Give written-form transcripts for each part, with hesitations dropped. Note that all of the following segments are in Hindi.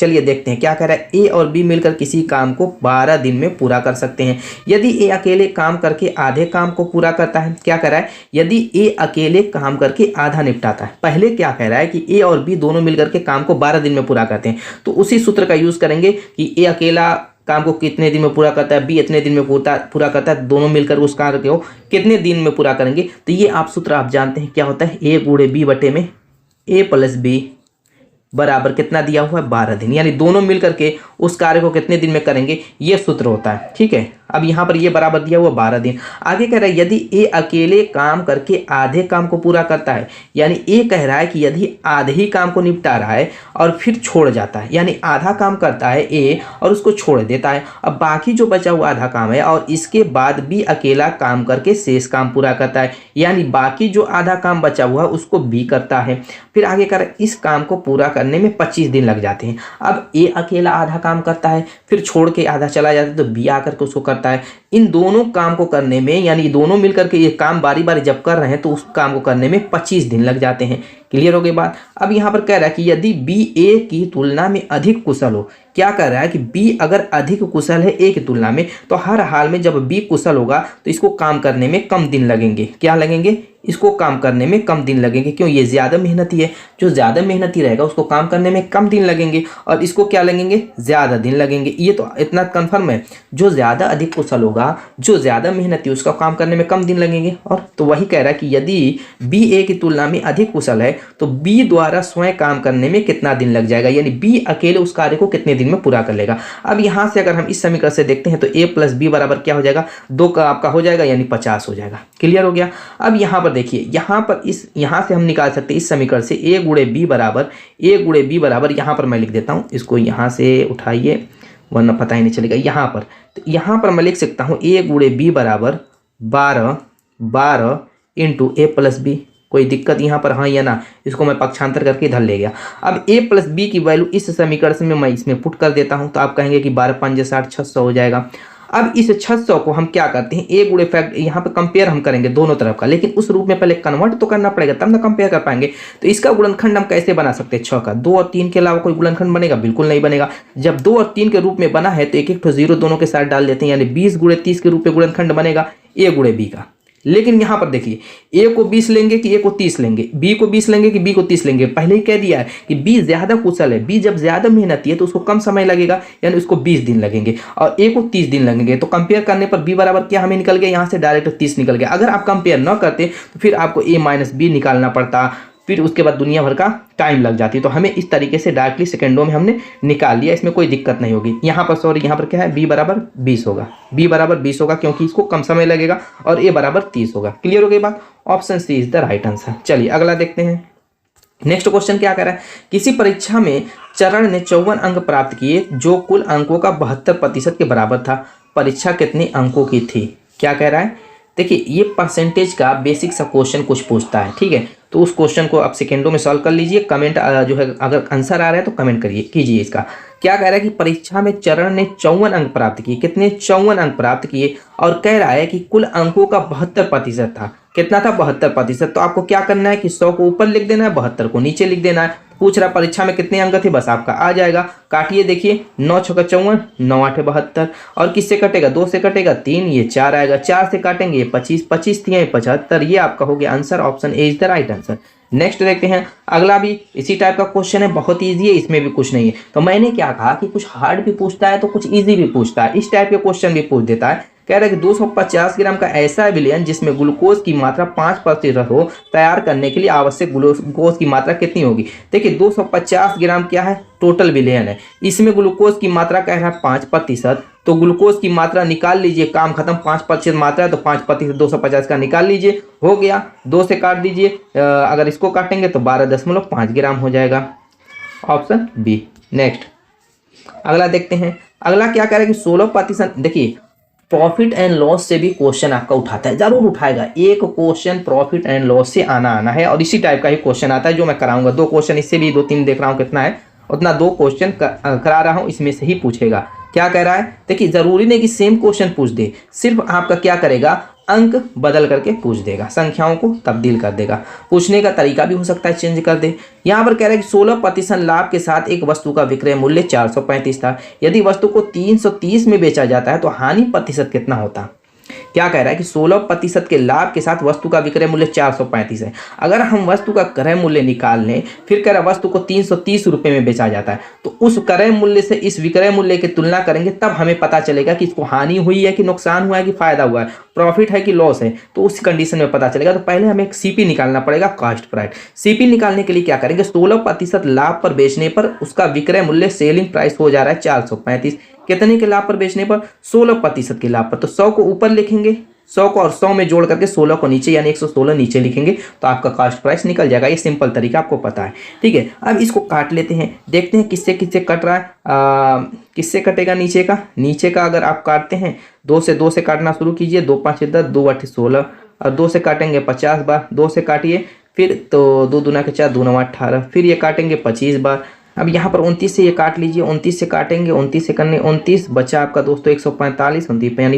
चलिए देखते हैं क्या कह रहा है। ए और बी मिलकर किसी काम को 12 दिन में पूरा कर सकते हैं। यदि ए अकेले काम करके आधे काम को पूरा करता है, क्या कह रहा है, यदि ए अकेले काम करके आधा निपटाता है। पहले क्या कह रहा है कि ए और बी दोनों मिलकर के काम को 12 दिन में पूरा करते हैं, तो उसी सूत्र का यूज करेंगे कि ए अकेला काम को कितने दिन में पूरा करता है, बी इतने दिन में पूरा करता है, दोनों मिलकर उस कार्य को कितने दिन में पूरा करेंगे। तो ये आप सूत्र आप जानते हैं क्या होता है, ए गुणे बी बटे में ए प्लस बी बराबर कितना दिया हुआ है 12 दिन, यानी दोनों मिलकर के उस कार्य को कितने दिन में करेंगे, ये सूत्र होता है। ठीक है, अब यहाँ पर ये बराबर दिया हुआ 12 दिन। आगे कह रहा है यदि ए अकेले काम करके आधे काम को पूरा करता है, यानी ए कह रहा है कि यदि आधे ही काम को निपटा रहा है और फिर छोड़ जाता है, यानी आधा काम करता है ए और उसको छोड़ देता है, अब बाकी जो बचा हुआ आधा काम है और इसके बाद बी अकेला काम करके शेष काम पूरा करता है, यानी बाकी जो आधा काम बचा हुआ है उसको बी करता है। फिर आगे कर इस काम को पूरा करने में 25 दिन लग जाते हैं। अब ए अकेला आधा काम करता है, फिर छोड़ के आधा चला जाता है, तो बी आकर के उसको करता है। इन दोनों काम को करने में, यानी दोनों मिलकर के ये काम बारी बारी जब कर रहे हैं तो उस काम को करने में 25 दिन लग जाते हैं। क्लियर हो गई बात। अब यहाँ पर कह रहा है कि यदि बी ए की तुलना में अधिक कुशल हो, क्या कह रहा है कि बी अगर अधिक कुशल है ए की तुलना में, तो हर हाल में जब बी कुशल होगा तो इसको काम करने में कम दिन लगेंगे। क्या लगेंगे, इसको काम करने में कम दिन लगेंगे। क्यों, ये ज़्यादा मेहनती है, जो ज़्यादा मेहनती रहेगा उसको काम करने में कम दिन लगेंगे और इसको क्या लगेंगे, ज़्यादा दिन लगेंगे। ये तो इतना कन्फर्म है, जो ज़्यादा अधिक कुशल होगा, जो ज़्यादा मेहनती उसका काम करने में कम दिन लगेंगे। और तो वही कह रहा है कि यदि बी ए की तुलना में अधिक कुशल है तो बी द्वारा स्वयं काम करने में कितना दिन लग जाएगा, यानी बी अकेले उस कार्य को कितने दिन में पूरा कर लेगा। अब यहाँ से अगर हम इस समीकरण से देखते हैं तो ए प्लस बी बराबर क्या हो जाएगा, 2 का आपका हो जाएगा, यानी 50 हो जाएगा। क्लियर हो गया। अब यहाँ पर देखिए, यहाँ पर यहाँ से हम निकाल सकते हैं इस समीकरण से ए गुणे बी बराबर यहाँ पर मैं लिख देता हूँ, इसको यहाँ से उठाइए वरना पता ही नहीं चलेगा। यहाँ पर तो यहाँ पर मैं लिख सकता हूँ ए गुणे बी बराबर 12 इंटू ए प्लस बी। कोई दिक्कत यहाँ पर हाँ या ना, इसको मैं पक्षांतर करके इधर ले गया। अब a प्लस बी की वैल्यू इस समीकरण से मैं इसमें पुट कर देता हूँ, तो आप कहेंगे कि 12 5 60 600 हो जाएगा। अब इस 600 को हम क्या करते हैं, ए गुणे फैक्ट यहाँ पे कंपेयर हम करेंगे दोनों तरफ का, लेकिन उस रूप में पहले कन्वर्ट तो करना पड़ेगा तब ना कंपेयर कर पाएंगे। तो इसका गुणनखंड हम कैसे बना सकते हैं, 6 का 2 और 3 के अलावा कोई गुणनखंड बनेगा, बिल्कुल नहीं बनेगा। जब 2 और 3 के रूप में बना है तो एक एक जीरो दोनों के साथ डाल देते हैं, यानी 20 गुणे 30 के रूप में गुणनखंड बनेगा ए गुणे बी का। लेकिन यहाँ पर देखिए, ए को 20 लेंगे कि ए को 30 लेंगे, बी को 20 लेंगे कि बी को 30 लेंगे। पहले ही कह दिया है कि बी ज्यादा कुशल है, बी जब ज्यादा मेहनती है तो उसको कम समय लगेगा, यानी उसको 20 दिन लगेंगे और ए को 30 दिन लगेंगे। तो कंपेयर करने पर बी बराबर क्या हमें निकल गया, यहाँ से डायरेक्ट 30 निकल गया। अगर आप कंपेयर न करते तो फिर आपको ए माइनस बी निकालना पड़ता, फिर उसके बाद दुनिया भर का टाइम लग जाती। तो हमें इस तरीके से डायरेक्टली सेकंडों में हमने निकाल लिया, इसमें कोई दिक्कत नहीं होगी। यहाँ पर सॉरी, यहाँ पर क्या है, b बराबर 20 होगा, b बराबर 20 होगा क्योंकि इसको कम समय लगेगा, और a बराबर 30 होगा। क्लियर हो गई बात। Option C is the right answer. चलिए अगला देखते हैं। नेक्स्ट क्वेश्चन क्या कह रहा है, किसी परीक्षा में चरण ने 54 अंक प्राप्त किए जो कुल अंकों का 72% के बराबर था। परीक्षा कितने अंकों की थी। क्या कह रहा है, देखिए ये परसेंटेज का बेसिक सा क्वेश्चन कुछ पूछता है, ठीक है। तो उस क्वेश्चन को आप सेकेंडों में सॉल्व कर लीजिए। कमेंट जो है अगर आंसर आ रहा है तो कमेंट कीजिए इसका। क्या कह रहा है कि परीक्षा में चरण ने 54 अंक प्राप्त किए। कितने, 54 अंक प्राप्त किए, और कह रहा है कि कुल अंकों का 72% था। कितना था, 72%। तो आपको क्या करना है कि 100 को ऊपर लिख देना है, 72 को नीचे लिख देना है। पूछ रहा परीक्षा में कितने अंक थे, बस आपका आ जाएगा। काटिए, देखिए 9 छक्का 54, 9 8 72, और किससे कटेगा, 2 से कटेगा 3, ये 4 आएगा, 4 से काटेंगे ये 25, 25 थी 75, ये आपका हो गया answer. Option A is the right answer. Next देखते हैं, अगला भी इसी टाइप का क्वेश्चन है, बहुत इजी है, इसमें भी कुछ नहीं है। तो मैंने क्या कहा कि कुछ हार्ड भी पूछता है तो कुछ इजी भी पूछता है, इस टाइप के क्वेश्चन भी पूछ देता है। कह रहा है कि 250 ग्राम का ऐसा विलयन जिसमें ग्लूकोज की मात्रा 5% हो, तैयार करने के लिए आवश्यक ग्लूकोज की मात्रा कितनी होगी। देखिए 250 ग्राम क्या है, टोटल विलयन है, इसमें ग्लूकोज की मात्रा कह रहा है 5%। तो ग्लूकोज की मात्रा निकाल लीजिए, काम खत्म। 5% मात्रा है तो 5% 250 का निकाल लीजिए, हो गया। 2 से काट दीजिए, अगर इसको काटेंगे तो 12.5 ग्राम हो जाएगा। Option B. नेक्स्ट अगला देखते हैं। अगला क्या कह रहा है कि 16%। देखिए प्रॉफिट एंड लॉस से भी क्वेश्चन आपका उठाता है, जरूर उठाएगा। एक क्वेश्चन प्रॉफिट एंड लॉस से आना है, और इसी टाइप का ही क्वेश्चन आता है जो मैं कराऊंगा। 2 क्वेश्चन इससे भी 2-3 देख रहा हूँ कितना है, उतना 2 क्वेश्चन करा रहा हूँ, इसमें से ही पूछेगा। क्या कह रहा है, देखिए जरूरी नहीं कि सेम क्वेश्चन पूछ दे, सिर्फ आपका क्या करेगा, अंक बदल करके पूछ देगा, संख्याओं को तब्दील कर देगा। पूछने का तरीका भी हो सकता है चेंज कर दे। यहाँ पर कह रहा है कि 16% लाभ के साथ एक वस्तु का विक्रय मूल्य 435 था। यदि वस्तु को 330 में बेचा जाता है तो हानि प्रतिशत कितना होता? क्या कह रहा है कि 16% के लाभ के साथ वस्तु का विक्रय मूल्य 435 है। अगर हम वस्तु का क्रय मूल्य निकाल लें, फिर कह रहा है वस्तु को 330 रुपये में बेचा जाता है, तो उस क्रय मूल्य से इस विक्रय मूल्य की तुलना करेंगे, तब हमें पता चलेगा कि इसको हानि हुई है कि नुकसान हुआ है कि फायदा हुआ है, प्रॉफिट है कि लॉस है। तो उस कंडीशन में पता चलेगा। तो पहले हमें एक सीपी निकालना पड़ेगा, कॉस्ट प्राइस। सीपी निकालने के लिए क्या करेंगे, 16% लाभ पर बेचने पर उसका विक्रय मूल्य सेलिंग प्राइस हो जा रहा है 435। कितने के लाभ पर बेचने पर? 16% के लाभ पर। तो 100 को ऊपर लिखेंगे, 100 को और 100 में जोड़ करके 16 को नीचे, यानी 116 नीचे लिखेंगे, तो आपका कॉस्ट प्राइस निकल जाएगा। ये सिंपल तरीका आपको पता है, ठीक है। अब इसको काट लेते हैं, देखते हैं किससे किससे कट रहा है। किससे कटेगा? नीचे का। नीचे का अगर आप काटते हैं, 2 से काटना शुरू कीजिए। 2 5 10, 2 8 16, और 2 से काटेंगे 50 बार। 2 से काटिए, फिर तो 2 दूना के 4, 2 9 18, फिर ये काटेंगे 25 बार। अब यहाँ पर 29 से ये काट लीजिए, 29 से काटेंगे, 29 से करने 29 बचा आपका दोस्तों 145, 29 यानी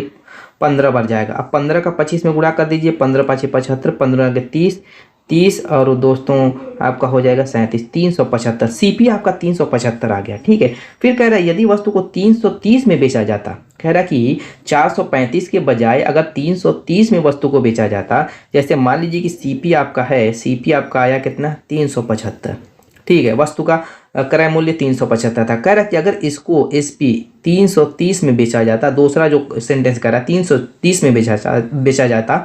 15 बार जाएगा। अब 15 का 25 में गुणा कर दीजिए, 15 5 75, 15 के 30, 30 और दोस्तों आपका हो जाएगा 37, 375। सीपी आपका 375 आ गया, ठीक है। फिर कह रहा है यदि वस्तु को 330 में बेचा जाता, कह रहा कि 435 के बजाय अगर 330 में वस्तु को बेचा जाता, जैसे मान लीजिए कि सीपी आपका है, सीपी आपका आया कितना? 375, ठीक है। वस्तु का क्रय मूल्य 375 था। कह रहा कि अगर इसको एसपी 330 में बेचा जाता, दूसरा जो सेंटेंस कह रहा है 330 में बेचा जाता,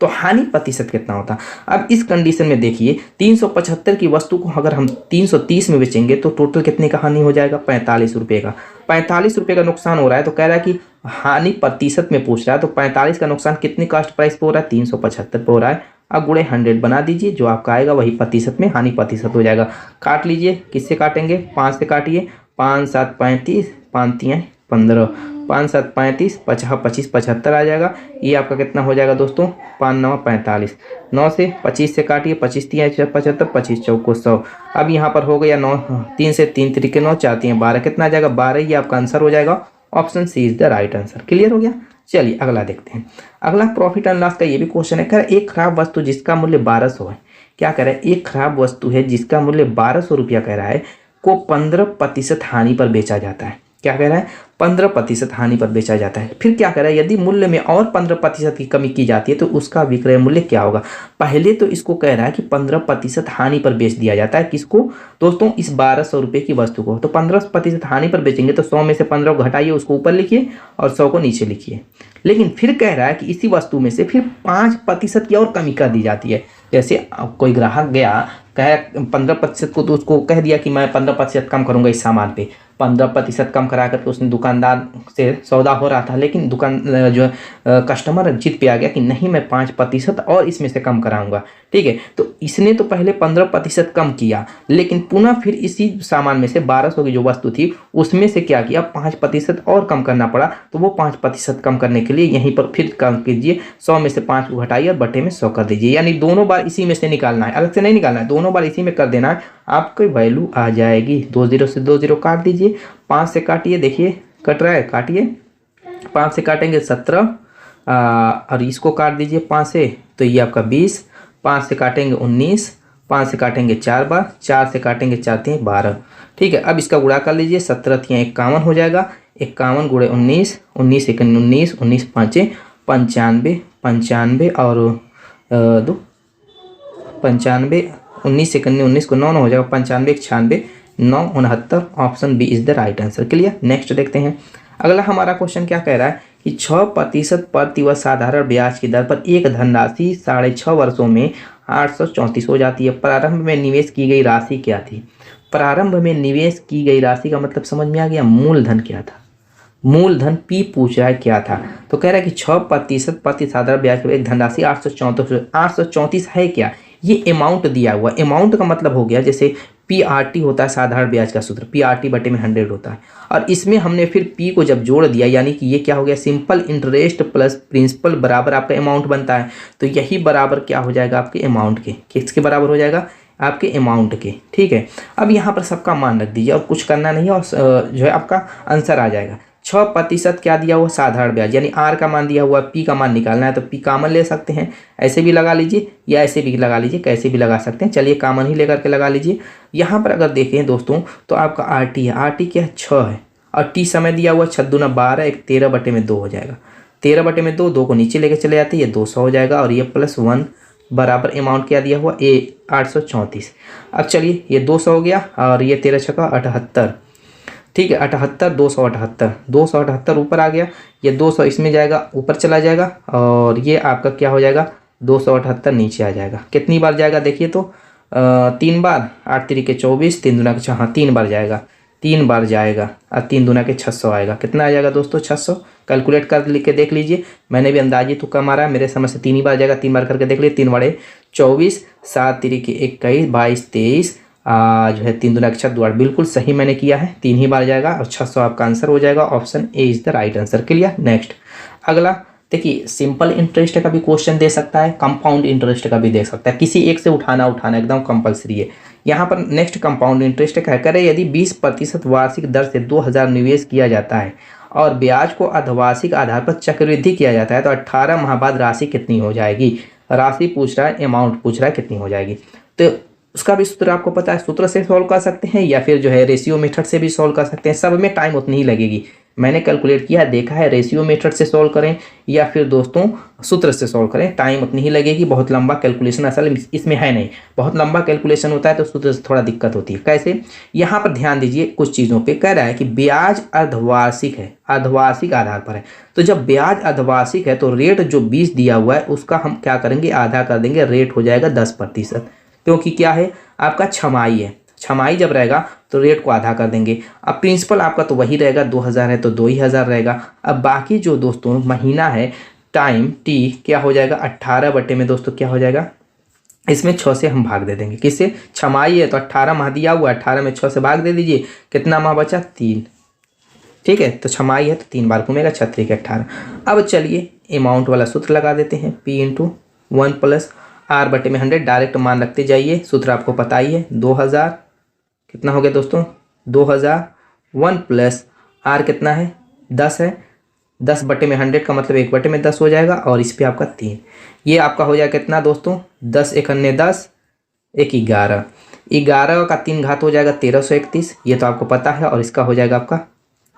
तो हानि प्रतिशत कितना होता? अब इस कंडीशन में देखिए, 375 की वस्तु को अगर हम 330 में बेचेंगे तो टोटल कितने का हानि हो जाएगा? 45 रुपये का। 45 रुपये का नुकसान हो रहा है। तो कह रहा है कि हानि प्रतिशत में पूछ रहा है, तो 45 का नुकसान कितनी कॉस्ट प्राइस पे हो रहा है? 375 पे हो रहा है। अब गुणे 100 बना दीजिए, जो आपका आएगा वही प्रतिशत में हानि प्रतिशत हो जाएगा। काट लीजिए, किससे काटेंगे? 5 से काटिए, 5 7 35, 5 3 15, 5 7 35, 50 25 75 आ जाएगा। ये आपका कितना हो जाएगा दोस्तों? 5 9 45, 9 से 25 से काटिए, 25 3 75, 25 चौको 100। अब यहाँ पर हो गया 9, 3 से 3 तरीके 9, 4 3 12, कितना आ जाएगा? 12। ये आपका आंसर हो जाएगा। Option C is the right answer. Clear हो गया? चलिए अगला देखते हैं। अगला प्रॉफिट एंड लॉस का ये भी क्वेश्चन है। कह रहा है एक खराब वस्तु जिसका मूल्य 1200 है। क्या कह रहा है? एक खराब वस्तु है जिसका मूल्य 1200 रुपया कह रहा है, को 15% हानि पर बेचा जाता है। क्या कह रहा है? 15% हानि पर बेचा जाता है। फिर क्या कह रहा है? यदि मूल्य में और 15% की कमी की जाती है तो उसका विक्रय मूल्य क्या होगा? पहले तो इसको कह रहा है कि 15% हानि पर बेच दिया जाता है। किसको दोस्तों? इस 1200 रुपये की वस्तु को। तो 15% हानि पर बेचेंगे तो 100 में से 15 घटाइए, उसको ऊपर लिखिए और 100 को नीचे लिखिए। लेकिन फिर कह रहा है कि इसी वस्तु में से फिर 5% की और कमी कर दी जाती है। जैसे कोई ग्राहक गया, कह 15% को, तो उसको कह दिया कि मैं 15% कम करूंगा इस सामान पे। 15% कम करा करके उसने दुकानदार से सौदा हो रहा था, लेकिन दुकान जो कस्टमर जिद पे आ गया कि नहीं मैं 5% और इसमें से कम कराऊंगा, ठीक है। तो इसने तो पहले 15% कम किया, लेकिन पुनः फिर इसी सामान में से 1200 की जो वस्तु थी उसमें से क्या किया? 5% और कम करना पड़ा। तो वो 5% कम करने के लिए यहीं पर फिर कम कीजिए, 100 में से 5 को घटाइए और बटे में 100 कर दीजिए। यानी दोनों बार इसी में से निकालना है, अलग से नहीं निकालना है, दोनों बार इसी में कर देना है, आपकी वैल्यू आ जाएगी। 2 0 से 2 0 काट दीजिए, 5 से काटिए, देखिए कट रहा है, काटिए। 5 से काटेंगे 17, और इसको काट दीजिए 5 से, तो ये आपका 20। 5 से काटेंगे 19, 5 से काटेंगे 4 बार, 4 से काटेंगे 4 3 12, ठीक है। अब इसका गुणा कर लीजिए, 17 3 51 हो जाएगा। 51 गुणे 19, 19 1 19, 19 5 95, 95 और 2 95, 19 से 19 को 9 हो जाएगा, 95 96 9 69। Option B is the right answer. Clear? Next देखते हैं। अगला हमारा क्वेश्चन क्या कह रहा है कि 6% प्रति वर्ष साधारण ब्याज की दर पर एक धनराशि 6.5 वर्षों में 834 हो जाती है। प्रारंभ में निवेश की गई राशि क्या थी? प्रारंभ में निवेश की गई राशि का मतलब समझ में आ गया? मूलधन क्या था? मूलधन पी पूछ रहा है क्या था। तो कह रहा है कि 6% प्रति साधारण ब्याज पर एक धनराशि 834 है क्या? ये अमाउंट दिया हुआ। अमाउंट का मतलब हो गया जैसे PRT होता है साधारण ब्याज का सूत्र, PRT बटे में 100 होता है, और इसमें हमने फिर P को जब जोड़ दिया, यानी कि ये क्या हो गया? सिंपल इंटरेस्ट प्लस प्रिंसिपल बराबर आपका अमाउंट बनता है। तो यही बराबर क्या हो जाएगा? आपके अमाउंट के। किसके बराबर हो जाएगा? आपके अमाउंट के, ठीक है। अब यहाँ पर सबका मान रख दीजिए और कुछ करना नहीं है, और जो है आपका आंसर आ जाएगा। 6% क्या दिया हुआ, साधारण ब्याज, यानी आर का मान दिया हुआ, पी का मान निकालना है तो पी कॉमन ले सकते हैं, ऐसे भी लगा लीजिए या ऐसे भी लगा लीजिए, कैसे भी लगा सकते हैं। चलिए कॉमन ही लेकर के लगा लीजिए। यहाँ पर अगर देखें दोस्तों तो आपका आर टी है, आर टी क्या है 6 है, और टी समय दिया हुआ 6 दूना 12, एक 13/2 हो जाएगा, 13/2, 2 को नीचे लेके चले जाते हैं, ये 200 हो जाएगा, और ये +1 बराबर अमाउंट क्या दिया हुआ, ए 834। अब चलिए ये 200 हो गया, और ये 13 छक्का 78, ठीक है 78, 278, 278 ऊपर आ गया, ये 200 इसमें जाएगा, ऊपर चला जाएगा, और ये आपका क्या हो जाएगा 278 नीचे आ जाएगा। कितनी बार जाएगा देखिए तो 3 बार, 8 3 के 24, 3 दूना के 6, हाँ 3 बार जाएगा, 3 बार जाएगा, और 3 दूना के 600 आएगा। कितना आ जाएगा दोस्तों 600, कैलकुलेट कर लिख के देख लीजिए, मैंने भी अंदाजी तुक्का मारा है, मेरे समझ से 3 ही बार जाएगा, 3 बार करके देख लीजिए, 3 बड़े 24, 7 3 के 21, 22 23, जो है 3 दूना के 6 2 8, बिल्कुल सही मैंने किया है, 3 ही बार जाएगा, और 600 आपका आंसर हो जाएगा। Option A is the right answer. Clear. Next अगला देखिए, सिंपल इंटरेस्ट का भी क्वेश्चन दे सकता है, कंपाउंड इंटरेस्ट का भी दे सकता है, किसी एक से उठाना एकदम कंपलसरी है। यहाँ पर नेक्स्ट कंपाउंड इंटरेस्ट क्या करे, यदि 20% वार्षिक दर से 2000 निवेश किया जाता है और ब्याज को अर्धवार्षिक आधार पर चक्रवृद्धि किया जाता है तो 18 माह बाद राशि कितनी हो जाएगी। राशि पूछ रहा है, अमाउंट पूछ रहा है कितनी हो जाएगी। तो उसका भी सूत्र आपको पता है, सूत्र से सॉल्व कर सकते हैं या फिर जो है रेशियो मेथड से भी सॉल्व कर सकते हैं, सब में टाइम उतनी ही लगेगी। मैंने कैलकुलेट किया, देखा है, रेशियो मेथड से सॉल्व करें या फिर दोस्तों सूत्र से सॉल्व करें, टाइम उतनी ही लगेगी। बहुत लंबा कैलकुलेशन असल इसमें है नहीं, बहुत लंबा कैलकुलेशन होता है तो सूत्र से थोड़ा दिक्कत होती है। कैसे, यहाँ पर ध्यान दीजिए कुछ चीज़ों पे। कह रहा है कि ब्याज अर्धवार्षिक है, अर्धवार्षिक आधार पर है, तो जब ब्याज अर्धवार्षिक है तो रेट जो 20 दिया हुआ है उसका हम क्या करेंगे, आधा कर देंगे, रेट हो जाएगा 10%, क्योंकि क्या है आपका छमाही है, छमाही जब रहेगा तो रेट को आधा कर देंगे। अब प्रिंसिपल आपका तो वही रहेगा, 2000 है तो 2000 रहेगा। अब बाकी जो दोस्तों महीना है, टाइम टी क्या हो जाएगा 18 दोस्तों क्या हो जाएगा, इसमें 6 से हम भाग दे देंगे। किससे, छमाही है तो 18 माह दिया हुआ, 18 में 6 से भाग दे दीजिए, कितना माह बचा 3, ठीक है, तो छमाही है तो 3 बार घूमेगा, 36 के 18। अब चलिए अमाउंट वाला सूत्र लगा देते हैं, P × 1 + R/100, डायरेक्ट मान रखते जाइए, सूत्र आपको पता ही है, 2000 कितना हो गया दोस्तों 2000, 1 + R कितना है 10 है, 10/100 का मतलब 1/10 हो जाएगा, और इस पे आपका 3, ये आपका हो जाएगा कितना दोस्तों 10 × 1 = 10, 1 11, 11 का 3 घात हो जाएगा 1331, ये तो आपको पता है, और इसका हो जाएगा आपका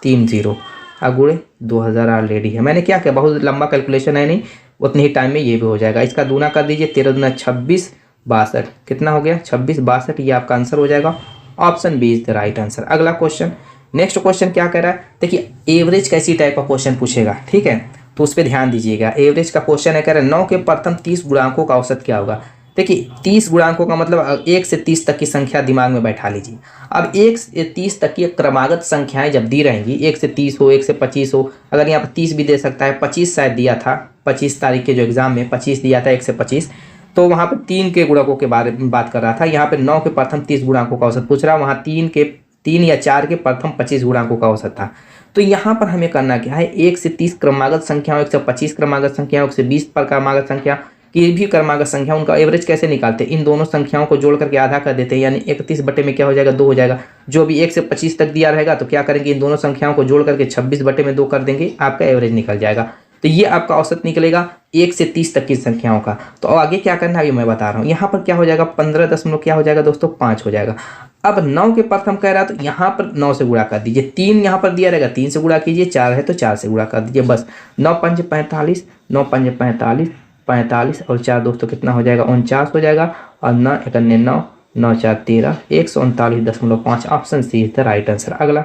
30 अगुड़े 2000 ऑलरेडी है। मैंने क्या किया, बहुत लंबा कैलकुलेशन है नहीं, उतने ही टाइम में ये भी हो जाएगा। इसका दूना कर दीजिए, 13 दूना 26, 62, कितना हो गया 26 62, ये आपका आंसर हो जाएगा। Option B is the right answer. अगला क्वेश्चन, नेक्स्ट क्वेश्चन क्या कह रहा है, देखिए एवरेज कैसी टाइप का क्वेश्चन पूछेगा, ठीक है, तो उस पर ध्यान दीजिएगा। एवरेज का क्वेश्चन है, कह रहा है 9 के प्रथम 30 गुणांकों का औसत क्या होगा। देखिए 30 गुणांकों का मतलब 1 से 30 तक की संख्या दिमाग में बैठा लीजिए। अब 1 से 30 तक की क्रमागत संख्याएं जब दी रहेंगी, 1 से 30 हो, 1 से 25 हो, अगर यहाँ पर 30 भी दे सकता है, 25 शायद दिया था, 25 तारीख के जो एग्जाम में 25 दिया था, 1 से 25, तो वहाँ पर 3 के गुणकों के बारे में बात कर रहा था। यहाँ पे 9 के प्रथम 30 गुणांकों का औसत पूछ रहा है, वहाँ 3 या 4 के प्रथम 25 गुणांकों का औसत था। तो यहाँ पर हमें करना क्या है, 1 से 30 क्रमागत संख्याओं, 1 से 25 क्रमागत संख्याओं, 1 से 20 पर क्रमागत संख्या की भी क्रमागत संख्या, उनका एवरेज कैसे निकालते हैं, इन दोनों संख्याओं को जोड़ करके आधा कर देते हैं, यानी 31 में क्या हो जाएगा 2 हो जाएगा। जो भी 1 से 25 तक दिया रहेगा तो क्या करेंगे, इन दोनों संख्याओं को जोड़ करके 26/2 कर देंगे, आपका एवरेज निकल जाएगा। तो ये आपका औसत निकलेगा 1 से 30 तक की संख्याओं का। तो आगे क्या करना है ये मैं बता रहा हूँ। यहाँ पर क्या हो जाएगा 15 दशमलव क्या हो जाएगा दोस्तों 5 हो जाएगा। अब 9 के प्रथम कह रहा है तो यहाँ पर 9 से गुणा कर दीजिए, 3 यहाँ पर दिया रहेगा 3 से गुणा कीजिए, 4 है तो 4 से गुणा कर दीजिए, बस 9 × 5 = 45, 9 × 5 = 45, 45 और 4 दोस्तों कितना हो जाएगा 49 हो जाएगा, और 9 × 1 = 9, 9 × 4 = 13, 139.5। Option C is the right answer. अगला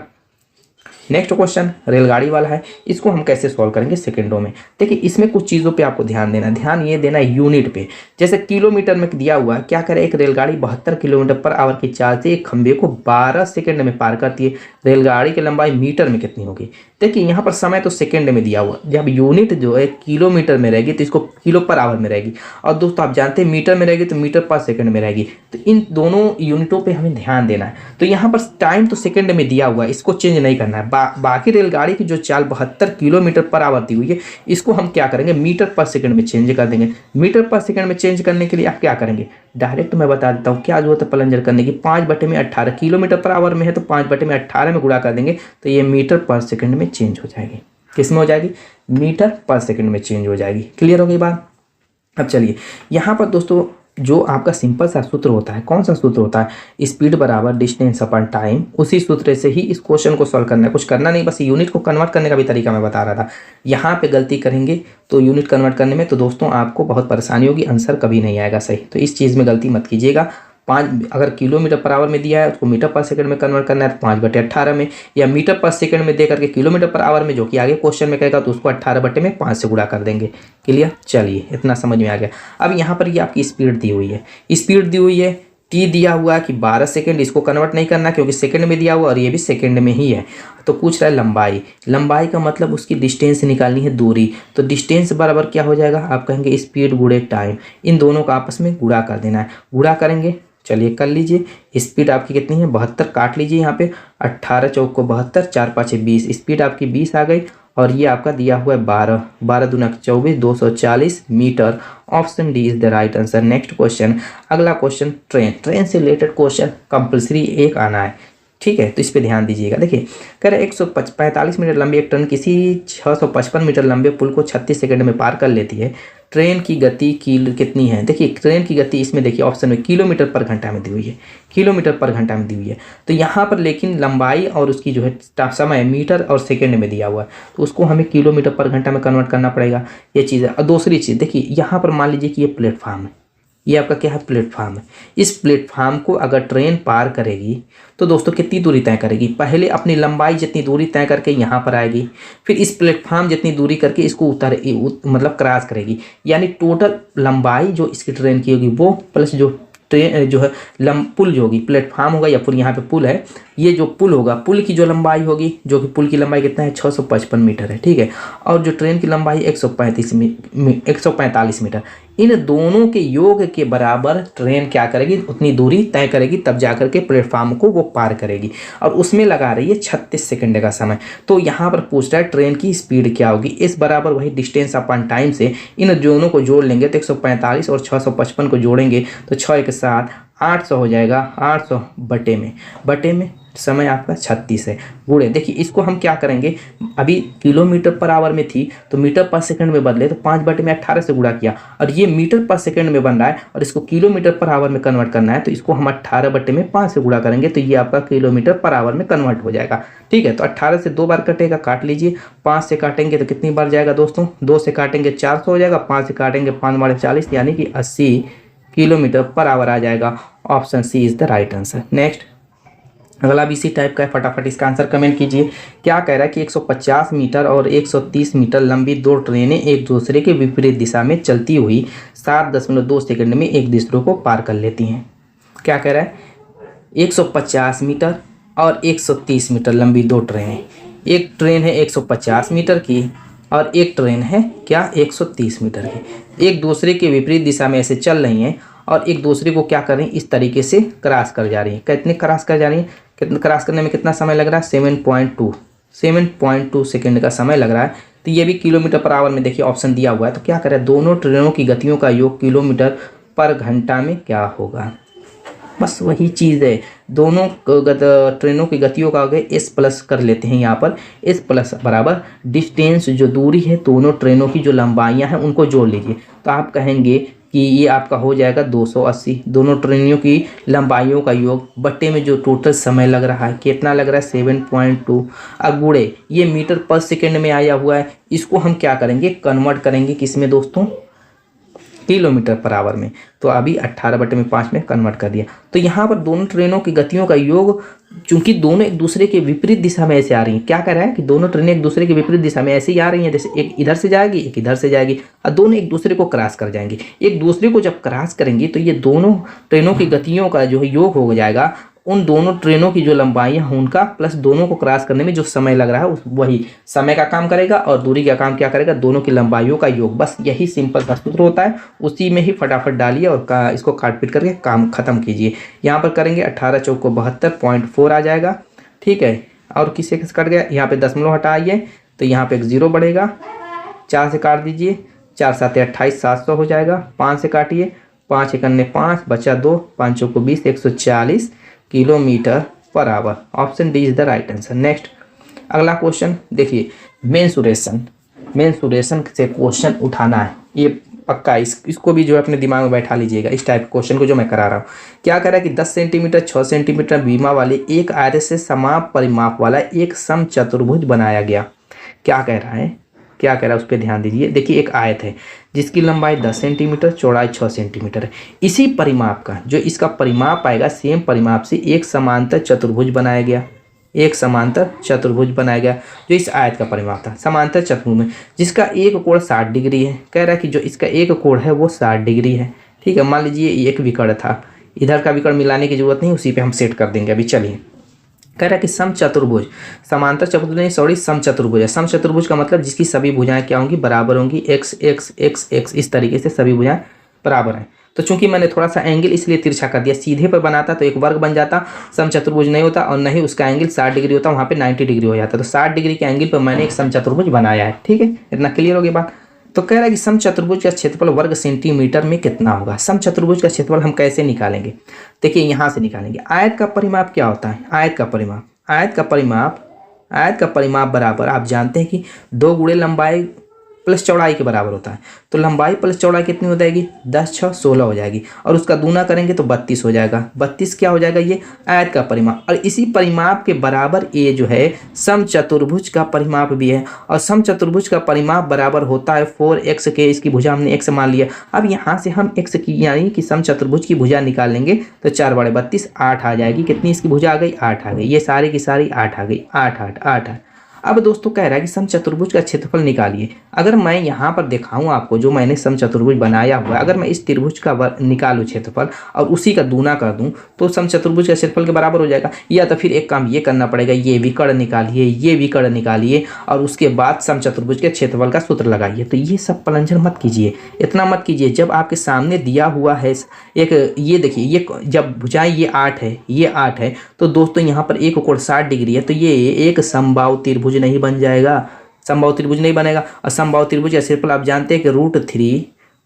नेक्स्ट क्वेश्चन रेलगाड़ी वाला है, इसको हम कैसे सॉल्व करेंगे सेकंडों में। देखिए इसमें कुछ चीज़ों पे आपको ध्यान देना, ध्यान ये देना यूनिट पे। जैसे किलोमीटर में दिया हुआ है, क्या करे, एक रेलगाड़ी 72 किलोमीटर/आवर की चाल से एक खंभे को 12 सेकंड में पार करती है। रेलगाड़ी की लंबाई मीटर में कितनी होगी। देखिए यहाँ पर समय तो सेकंड में दिया हुआ, जब यूनिट जो है किलोमीटर में रहेगी तो इसको किलो/आवर में रहेगी, और दोस्तों आप जानते हैं मीटर में रहेगी तो मीटर/सेकंड में रहेगी। तो इन दोनों यूनिटों पे हमें ध्यान देना है। तो यहाँ पर टाइम तो सेकंड में दिया हुआ है, इसको चेंज नहीं करना है, बाकी रेलगाड़ी की जो चाल 72 किलोमीटर पर आवर दी हुई है, इसको हम क्या करेंगे मीटर पर सेकंड में चेंज कर देंगे। मीटर पर सेकंड में चेंज करने के लिए आप क्या करेंगे, डायरेक्ट मैं बता देता हूँ क्या जरूरत है प्लंजर करने की। 5/18 किलोमीटर पर आवर में है तो 5/18 में गुणा कर देंगे तो ये मीटर पर सेकंड में चेंज हो जाएगी। किस में हो जाएगी, मीटर पर सेकंड में चेंज हो जाएगी। क्लियर हो गई बात। अब चलिए यहाँ पर दोस्तों जो आपका सिंपल सा सूत्र होता है, कौन सा सूत्र होता है, स्पीड बराबर डिस्टेंस अपन टाइम, उसी सूत्र से ही इस क्वेश्चन को सॉल्व करना है। कुछ करना नहीं, बस यूनिट को कन्वर्ट करने का भी तरीका मैं बता रहा था। यहाँ पे गलती करेंगे तो यूनिट कन्वर्ट करने में तो दोस्तों आपको बहुत परेशानी होगी, आंसर कभी नहीं आएगा सही। तो इस चीज़ में गलती मत कीजिएगा। 5 अगर किलोमीटर पर आवर में दिया है उसको मीटर पर सेकंड में कन्वर्ट करना है तो 5/18 में, या मीटर पर सेकंड में दे करके किलोमीटर पर आवर में जो कि आगे क्वेश्चन में कहेगा तो उसको 18/5 से गुणा कर देंगे। क्लियर, चलिए इतना समझ में आ गया। अब यहाँ पर ये आपकी स्पीड दी हुई है, स्पीड दी हुई है, टी दिया हुआ है कि 12 सेकंड, इसको कन्वर्ट नहीं करना क्योंकि सेकंड में दिया हुआ और ये भी सेकंड में ही है। तो पूछ रहा है लंबाई, लंबाई का मतलब उसकी डिस्टेंस निकालनी है, दूरी। तो डिस्टेंस बराबर क्या हो जाएगा, आप कहेंगे स्पीड गुणे टाइम, इन दोनों का आपस में गुणा कर देना है। गुणा करेंगे, चलिए कर लीजिए। स्पीड आपकी कितनी है 72, काट लीजिए यहाँ पे 18 चौक को 72, 4 5 20, स्पीड आपकी 20 आ गई। और ये आपका दिया हुआ है 12, 12 दूना 24, 240 मीटर। Option D is the right answer. Next question, अगला क्वेश्चन ट्रेन, ट्रेन से रिलेटेड क्वेश्चन कंपल्सरी एक आना है, ठीक है, तो इस पे ध्यान दीजिएगा। देखिए कह रहे 145 मीटर लंबी एक ट्रेन किसी 655 मीटर लंबे पुल को 36 सेकंड में पार कर लेती है। ट्रेन की गति कितनी है, देखिए ट्रेन की गति इसमें देखिए ऑप्शन में किलोमीटर पर घंटा में दी हुई है, किलोमीटर पर घंटा में दी हुई है। तो यहाँ पर लेकिन लंबाई और उसकी जो है समय मीटर और सेकंड में दिया हुआ है, तो उसको हमें किलोमीटर पर घंटा में कन्वर्ट करना पड़ेगा, ये चीज़ है। और दूसरी चीज़ देखिए यहाँ पर मान लीजिए कि ये प्लेटफार्म है, ये आपका क्या है प्लेटफार्म है। इस प्लेटफार्म को अगर ट्रेन पार करेगी तो दोस्तों कितनी दूरी तय करेगी, पहले अपनी लंबाई जितनी दूरी तय करके यहाँ पर आएगी, फिर इस प्लेटफार्म जितनी दूरी करके इसको मतलब क्रॉस करेगी। यानी टोटल लंबाई जो इसकी ट्रेन की होगी वो प्लस जो ट्रेन जो है पुल जो होगी, प्लेटफार्म होगा या फिर यहाँ पे पुल है, ये जो पुल होगा पुल की जो लंबाई होगी, जो कि पुल की लंबाई कितना है 655 मीटर है, ठीक है। और जो ट्रेन की लंबाई 145 मीटर, इन दोनों के योग के बराबर ट्रेन क्या करेगी, उतनी दूरी तय करेगी, तब जाकर के प्लेटफार्म को वो पार करेगी। और उसमें लगा रही है 36 सेकंड का समय। तो यहाँ पर पूछ रहा है ट्रेन की स्पीड क्या होगी, इस बराबर वही डिस्टेंस अपॉन टाइम से इन दोनों को जोड़ लेंगे तो 145 और 655 को जोड़ेंगे तो 6 एक 7 800 हो जाएगा। 800 बटे में समय आपका 36 है, गुणे देखिए इसको हम क्या करेंगे, अभी किलोमीटर पर आवर में थी तो मीटर पर सेकंड में बदले तो 5/18 से गुणा किया, और ये मीटर पर सेकंड में बन रहा है और इसको किलोमीटर पर आवर में कन्वर्ट करना है तो इसको हम 18/5 से गुणा करेंगे तो ये आपका किलोमीटर पर आवर में कन्वर्ट हो जाएगा, ठीक है। तो 18 से 2 बार कटेगा, काट लीजिए। 5 से काटेंगे तो कितनी बार जाएगा दोस्तों, 2 से काटेंगे 400 हो जाएगा, 5 से काटेंगे 5 40 यानी कि 80 किलोमीटर पर आवर आ जाएगा। Option C is the right answer. Next अगला भी इसी टाइप का है, फटाफट इसका आंसर कमेंट कीजिए। क्या कह रहा है कि 150 मीटर और 130 मीटर लंबी दो ट्रेनें एक दूसरे के विपरीत दिशा में चलती हुई 7.2 सेकंड में एक दूसरे को पार कर लेती हैं। क्या कह रहा है, 150 मीटर और 130 मीटर लंबी दो ट्रेनें, एक ट्रेन है 150 मीटर की और एक ट्रेन है क्या 130 मीटर की, एक दूसरे के विपरीत दिशा में ऐसे चल रही हैं और एक दूसरे को क्या कर रही हैं, इस तरीके से क्रॉस कर जा रही हैं। कितने क्रॉस कर जा रही हैं, कितने क्रॉस करने में कितना समय लग रहा है, 7.2 सेकंड का समय लग रहा है। तो ये भी किलोमीटर पर आवर में देखिए ऑप्शन दिया हुआ है। तो क्या करें, दोनों ट्रेनों की गतियों का योग किलोमीटर पर घंटा में क्या होगा, बस वही चीज़ है। दोनों ट्रेनों की गतियों का आगे एस प्लस कर लेते हैं, यहाँ पर एस प्लस बराबर डिस्टेंस जो दूरी है दोनों ट्रेनों की जो लंबाइयाँ हैं उनको जोड़ लीजिए। तो आप कहेंगे कि ये आपका हो जाएगा 280, दोनों ट्रेनों की लंबाइयों का योग बट्टे में जो टोटल समय लग रहा है कितना लग रहा है 7.2। अब गुणे ये मीटर पर सेकंड में आया हुआ है, इसको हम क्या करेंगे कन्वर्ट करेंगे किसमें दोस्तों, किलोमीटर पर आवर में। तो अभी 18/5 में कन्वर्ट कर दिया। तो यहाँ पर दोनों ट्रेनों की गतियों का योग, चूंकि दोनों एक दूसरे के विपरीत दिशा में ऐसे आ रही हैं, क्या कर रहा है कि दोनों ट्रेनें एक दूसरे के विपरीत दिशा में ऐसे ही आ रही हैं, जैसे एक इधर से जाएगी एक इधर से जाएगी और दोनों एक दूसरे को क्रॉस कर जाएंगी। एक दूसरे को जब क्रॉस करेंगी तो ये दोनों ट्रेनों की गतियों का जो है योग हो जाएगा उन दोनों ट्रेनों की जो लंबाइयाँ हैं उनका प्लस दोनों को क्रॉस करने में जो समय लग रहा है वही समय का काम करेगा और दूरी का काम क्या करेगा, दोनों की लंबाइयों का योग। बस यही सिंपल सा सूत्र होता है, उसी में ही फटाफट डालिए और इसको काट पीट करके काम खत्म कीजिए। यहाँ पर करेंगे 18 चौक को 72.4 आ जाएगा, ठीक है। और किससे किस कट गया, यहाँ पे दशमलव हटाइए तो यहाँ पे एक 0 बढ़ेगा, 4 से काट दीजिए, 4 7 28 700 हो जाएगा, 5 से काटिए, 5 1 5 बचा 2, 5 चौको 20, 140 kilometre per hour. Option D is the right answer. Next अगला क्वेश्चन देखिए, मेंसुरेशन से क्वेश्चन उठाना है, ये पक्का इसको भी जो है अपने दिमाग में बैठा लीजिएगा। इस टाइप क्वेश्चन को जो मैं करा रहा हूँ, क्या कह रहा है कि 10 सेंटीमीटर 6 सेंटीमीटर बीमा वाले एक आयत से समान परिमाप वाला एक समचतुर्भुज बनाया गया। क्या कह रहा है, क्या कह रहा है उस पर ध्यान दीजिए। देखिए एक आयत है जिसकी लंबाई 10 सेंटीमीटर चौड़ाई 6 सेंटीमीटर है। इसी परिमाप का जो इसका परिमाप आएगा, सेम परिमाप से एक समांतर चतुर्भुज बनाया गया, एक समांतर चतुर्भुज बनाया गया जो इस आयत का परिमाप था। समांतर चतुर्भुज में जिसका एक कोण 60 डिग्री है, कह रहा है कि जो इसका एक कोण है वो 60 डिग्री है। ठीक है, मान लीजिए एक विकर्ण था, इधर का विकर्ण मिलाने की जरूरत नहीं, उसी पे हम सेट कर देंगे अभी। चलिए, कह रहा है कि समचतुर्भुज, समांतर चतुर्भुज नहीं सॉरी समचतुर्भुज है। समचतुर्भुज का मतलब जिसकी सभी भुजाएं क्या होंगी, बराबर होंगी, x x x x इस तरीके से सभी भुजाएं बराबर हैं। तो चूंकि मैंने थोड़ा सा एंगल इसलिए तिरछा कर दिया, सीधे पर बनाता तो एक वर्ग बन जाता, समचतुर्भुज नहीं होता, और नहीं उसका एंगल 60 डिग्री होता, वहाँ पे 90 डिग्री हो जाता। तो 60 डिग्री के एंगल पर मैंने एक समचतुर्भुज बनाया है। ठीक है, इतना क्लियर हो गया बात। तो कह रहा है कि समचतुर्भुज का क्षेत्रफल वर्ग सेंटीमीटर में कितना होगा। समचतुर्भुज का क्षेत्रफल हम कैसे निकालेंगे, देखिए यहाँ से निकालेंगे। आयत का परिमाप क्या होता है, आयत का परिमाप बराबर आप जानते हैं कि 2 गुणे लंबाई प्लस चौड़ाई के बराबर होता है। तो लंबाई प्लस चौड़ाई कितनी हो जाएगी, 10 6 16 हो जाएगी, और उसका दूना करेंगे तो 32 हो जाएगा। 32 क्या हो जाएगा, ये आयत का परिमाप। और इसी परिमाप के बराबर ये जो है समचतुर्भुज का परिमाप भी है, और समचतुर्भुज का परिमाप बराबर होता है 4x के, इसकी भुजा हमने x मान लिया। अब यहाँ से हम x की यानी कि समचतुर्भुज की भुजा निकाल लेंगे तो 4 बड़े 32 8 आ जाएगी। कितनी इसकी भुजा आ गई, 8 आ गई। ये सारी की सारी 8 आ गई, 8 8 8 8। अब दोस्तों कह रहा है कि समचतुर्भुज का क्षेत्रफल निकालिए। अगर मैं यहाँ पर दिखाऊं आपको जो मैंने समचतुर्भुज बनाया हुआ है, अगर मैं इस त्रिभुज का निकालूं क्षेत्रफल और उसी का दूना कर दूं तो समचतुर्भुज का क्षेत्रफल के बराबर हो जाएगा। या तो फिर एक काम ये करना पड़ेगा, ये विकर्ण निकालिए, ये विकर्ण निकालिए, और उसके बाद समचतुर्भुज के क्षेत्रफल का सूत्र लगाइए। तो ये सब प्लंजर मत कीजिए, इतना मत कीजिए। जब आपके सामने दिया हुआ है एक, ये देखिए, ये जब भुजाएं ये 8 है, ये 8 है, तो दोस्तों यहाँ पर एक कोण 60 डिग्री है, तो ये एक समबाहु त्रिभुज नहीं बन जाएगा, समबाहु त्रिभुज नहीं बनेगा। और समबाहु त्रिभुज का क्षेत्रफल आप जानते हैं कि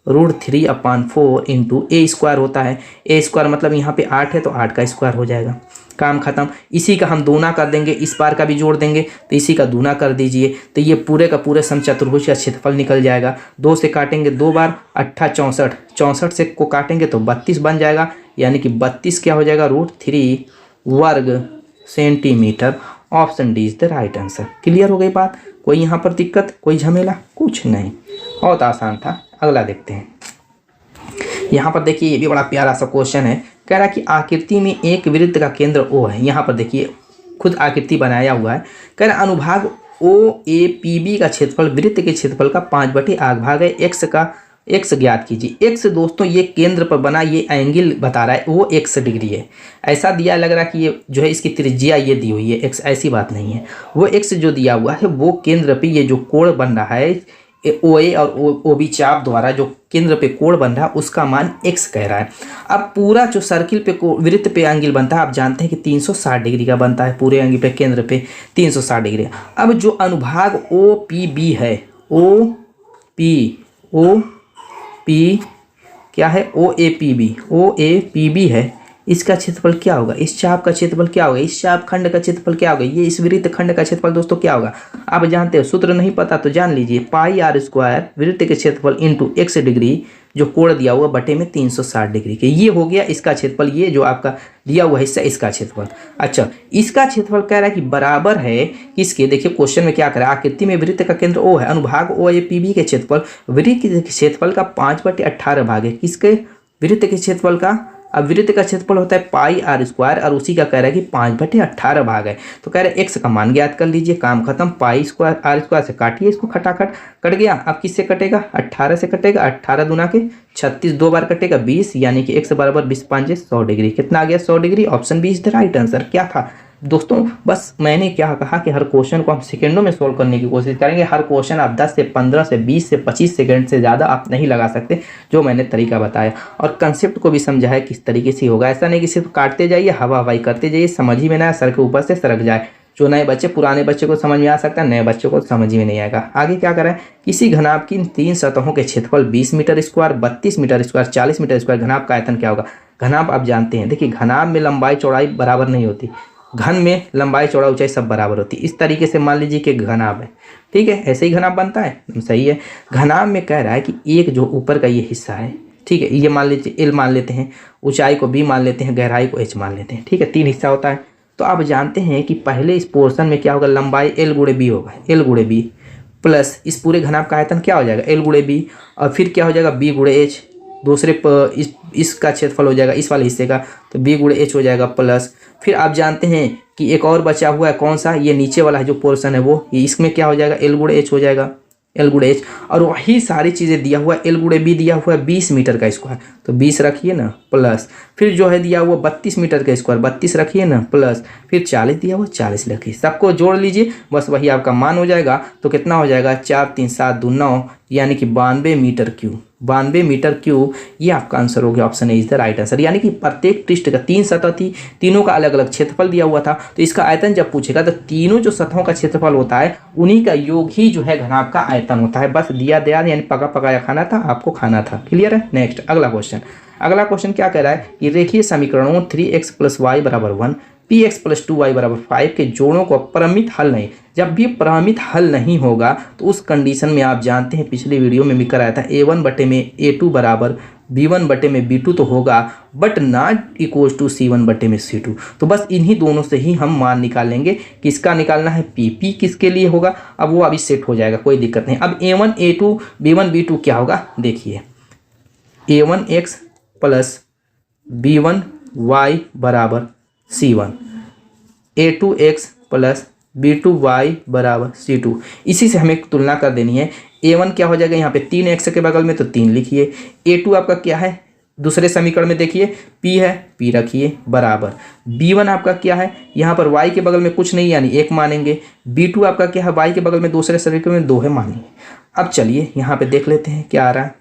√3/4 इंटू ए स्क्वायर होता है। ए स्क्वायर मतलब यहाँ पे 8 है तो 8 का स्क्वायर हो जाएगा, काम खत्म। इसी का हम दूना कर देंगे, इस बार का भी जोड़ देंगे तो इसी का दूना कर दीजिए, तो ये पूरे का पूरे समचतुर्भुज का क्षेत्रफल निकल जाएगा। 2 से काटेंगे 2 बार, 8 64, 64 से को काटेंगे तो 32 बन जाएगा, यानी कि 32 क्या हो जाएगा, √3 वर्ग centimetre. Option D is the right answer. Clear हो गई बात, कोई यहाँ पर दिक्कत, कोई झमेला, कुछ नहीं, बहुत आसान था। अगला देखते हैं। यहाँ पर देखिए ये भी बड़ा प्यारा सा क्वेश्चन है। कह रहा है कि आकृति में एक वृत्त का केंद्र O है। यहाँ पर देखिए खुद आकृति बनाया हुआ है। कह रहा है अनुभाग OAPB का क्षेत्रफल वृत्त के क्षेत्रफल का 5/8 भाग है। x ज्ञात कीजिए। x दोस्तों ये केंद्र पर बना ये एंगल बता रहा है वो x डिग्री है। ऐसा दिया लग रहा है कि ये जो है इसकी त्रिज्या ये दी हुई है x, ऐसी बात नहीं है। वो x जो दिया हुआ है वो केंद्र पे ये जो कोण बन रहा है OA और OB चाप द्वारा जो केंद्र पे कोण बन रहा है उसका मान x कह रहा है। अब पूरा जो सर्किल पे वृत्त पे एंगल बनता है आप जानते हैं कि 360 डिग्री का बनता है, पूरे एंगल पे केंद्र पे 360 डिग्री। अब जो अनुभाग OPB है, OP क्या है, OAPB है, इसका क्षेत्रफल क्या होगा, इस चाप का क्षेत्रफल क्या होगा, इस चाप खंड का क्षेत्रफल क्या होगा, ये इस वृत्त खंड का क्षेत्रफल दोस्तों क्या होगा। आप जानते हो, सूत्र नहीं पता तो जान लीजिए, πr² वृत्त के क्षेत्रफल इंटू x डिग्री जो कोण दिया हुआ बटे में 360 डिग्री के, ये हो गया इसका क्षेत्रफल। ये जो आपका दिया हुआ हिस्सा इसका क्षेत्रफल। अच्छा, इसका क्षेत्रफल कह रहा है कि बराबर है किसके, देखिए क्वेश्चन में क्या करा, आकृति में वृत्त का केंद्र O है, अनुभाग OAPB के क्षेत्रफल वृत्त के क्षेत्रफल का 5/18 भाग है, किसके, वृत्त के क्षेत्रफल का। अब वृत्त का क्षेत्रफल होता है πr² और उसी का कह रहा है कि 5/18 भाग है। तो कह रहे हैं x का मान ज्ञात कर लीजिए, काम खत्म। πr² से काटिए इसको, खटाखट कट गया। अब किससे कटेगा, 18 से कटेगा, 18 दूना के 36, 2 बार कटेगा 20, यानी कि x बराबर 20 5 100 डिग्री। कितना आ गया, 100 degree. Option B is the right answer. क्या था दोस्तों, बस मैंने क्या कहा कि हर क्वेश्चन को हम सेकंडों में सोल्व करने की कोशिश करेंगे। हर क्वेश्चन आप 10 से 15 से 20 से 25 सेकंड से ज़्यादा आप नहीं लगा सकते, जो मैंने तरीका बताया। और कंसेप्ट को भी समझा है किस तरीके से होगा। ऐसा नहीं कि सिर्फ काटते जाइए, हवा हवाई करते जाइए, समझ ही में ना सर के ऊपर से सरक जाए। जो नए बच्चे, पुराने बच्चे को समझ में आ सकता है, नए बच्चों को समझ में नहीं आएगा। आगे क्या करा है, किसी घनाभ की 3 सतहों के क्षेत्रफल 20 metre square, 32 metre square, 40 metre square, घनाभ का आयतन क्या होगा। घनाभ आप जानते हैं, देखिए घनाभ में लंबाई चौड़ाई बराबर नहीं होती, घन में लंबाई चौड़ाई ऊंचाई सब बराबर होती है। इस तरीके से मान लीजिए कि घनाभ है, ठीक है, ऐसे ही घनाभ बनता है, सही है। घनाभ में कह रहा है कि एक जो ऊपर का ये हिस्सा है, ठीक है, ये मान लीजिए एल मान लेते हैं, ऊंचाई को बी मान लेते हैं, गहराई को एच मान लेते हैं, ठीक है, 3 हिस्सा होता है। तो आप जानते हैं कि पहले इस पोर्शन में क्या होगा, लंबाई एल गुणे बी होगा, एल गुणे बी प्लस इस पूरे घनाभ का आयतन क्या हो जाएगा, एल गुणे बी, और फिर क्या हो जाएगा, बी गुणे एच, दूसरे इसका क्षेत्रफल हो जाएगा इस वाले हिस्से का, तो बी गुणे एच हो जाएगा प्लस। फिर आप जानते हैं कि एक और बचा हुआ है, कौन सा, ये नीचे वाला है जो पोर्शन है वो, ये इसमें क्या हो जाएगा, एल गुणे एच हो जाएगा, एल गुणे एच, और वही सारी चीज़ें दिया हुआ है, एल गुणे बी दिया हुआ है 20 मीटर का स्क्वायर, तो 20 रखिए ना प्लस, फिर जो है दिया हुआ 32 मीटर का स्क्वायर, 32 रखिए ना प्लस, फिर 40 दिया हुआ 40 रखिए, सबको जोड़ लीजिए, बस वही आपका मान हो जाएगा। तो कितना हो जाएगा, 4 3 7 2 9, यानी कि 92 मीटर क्यूब, 92 मीटर क्यूब, ये आपका आंसर हो गया, option A is the right answer. यानी कि प्रत्येक पृष्ठ का 3 सतह थी, तीनों का अलग अलग क्षेत्रफल दिया हुआ था, तो इसका आयतन जब पूछेगा तो तीनों जो सतहों का क्षेत्रफल होता है उन्हीं का योग ही जो है घनाभ का आयतन होता है। बस दिया दिया यानी पका पकाया खाना था, आपको खाना था। क्लियर है। नेक्स्ट अगला क्वेश्चन, अगला क्वेश्चन क्या कह रहा है कि रेखीय समीकरणों 3x + y = 1, px + 2y = 5 के जोड़ों को प्रमित हल नहीं, जब भी प्रमित हल नहीं होगा तो उस कंडीशन में आप जानते हैं, पिछली वीडियो में भी कराया था, a1/a2 बराबर b1/b2 तो होगा, but not equal to c1/c2। तो बस इन्हीं दोनों से ही हम मान निकालेंगे। किसका निकालना है, p किसके लिए होगा, अब वो अभी सेट हो जाएगा, कोई दिक्कत नहीं। अब a1 a2 b1 b2 क्या होगा, देखिए a1x + b1y = c1, a2x + b2y = c2। इसी से हमें तुलना कर देनी है। a1 क्या हो जाएगा, यहाँ पे 3x के बगल में तो 3 लिखिए, a2 आपका क्या है, दूसरे समीकरण में देखिए p है, p रखिए बराबर, b1 आपका क्या है, यहाँ पर y के बगल में कुछ नहीं यानी 1 मानेंगे, b2 आपका क्या है, y के बगल में दूसरे समीकरण में 2 है मानेंगे। अब चलिए यहाँ पे देख लेते हैं क्या आ रहा है,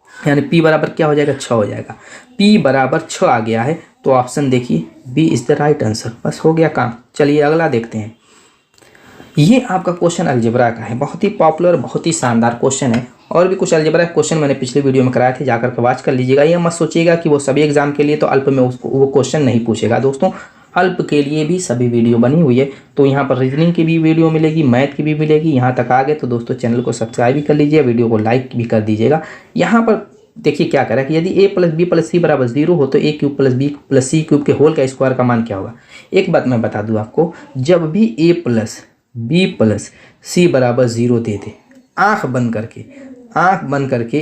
यानी p बराबर क्या हो जाएगा, 6 हो जाएगा, p बराबर 6 आ गया है, तो ऑप्शन देखिए B is the right answer. बस हो गया काम। चलिए अगला देखते हैं। ये आपका क्वेश्चन अलजेब्रा का है, बहुत ही पॉपुलर, बहुत ही शानदार क्वेश्चन है। और भी कुछ अलजेब्रा क्वेश्चन मैंने पिछले वीडियो में कराए थे, जाकर के वॉच कर लीजिएगा। ये मत सोचिएगा कि वो सभी एग्जाम के लिए तो अल्प में उसको वो क्वेश्चन नहीं पूछेगा। दोस्तों अल्प के लिए भी सभी वीडियो बनी हुई है, तो यहाँ पर रीजनिंग की भी वीडियो मिलेगी, मैथ की भी मिलेगी। यहाँ तक आ गए तो दोस्तों चैनल को सब्सक्राइब भी कर लीजिए, वीडियो को लाइक भी कर दीजिएगा। यहाँ पर देखिए क्या करें कि यदि a + b + c = 0 हो तो a³ + b + c³ के होल का स्क्वायर का मान क्या होगा। एक बात मैं बता दूं आपको, जब भी a + b + c = 0 दे दे, आँख बंद करके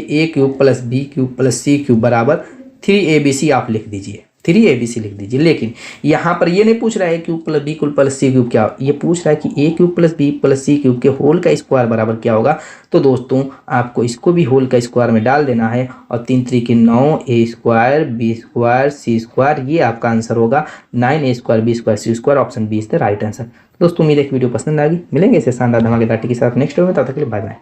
a³ + b³ + c³ = 3abc आप लिख दीजिए, 3abc लिख दीजिए। लेकिन यहाँ पर ये नहीं पूछ रहा है a³ + b³ + c³ क्या, ये पूछ रहा है कि a³ + b + c³ के होल का स्क्वायर बराबर क्या होगा। तो दोस्तों आपको इसको भी होल का स्क्वायर में डाल देना है, और 3 3 के 9, a² b² c², ये आपका आंसर होगा 9a² b² c²। Option B is the right answer. दोस्तों उम्मीद है कि वीडियो पसंद आ गई। मिलेंगे इसे शानदार धमाकेदार के साथ नेक्स्ट वीडियो में, तब तक के लिए बाय बाय।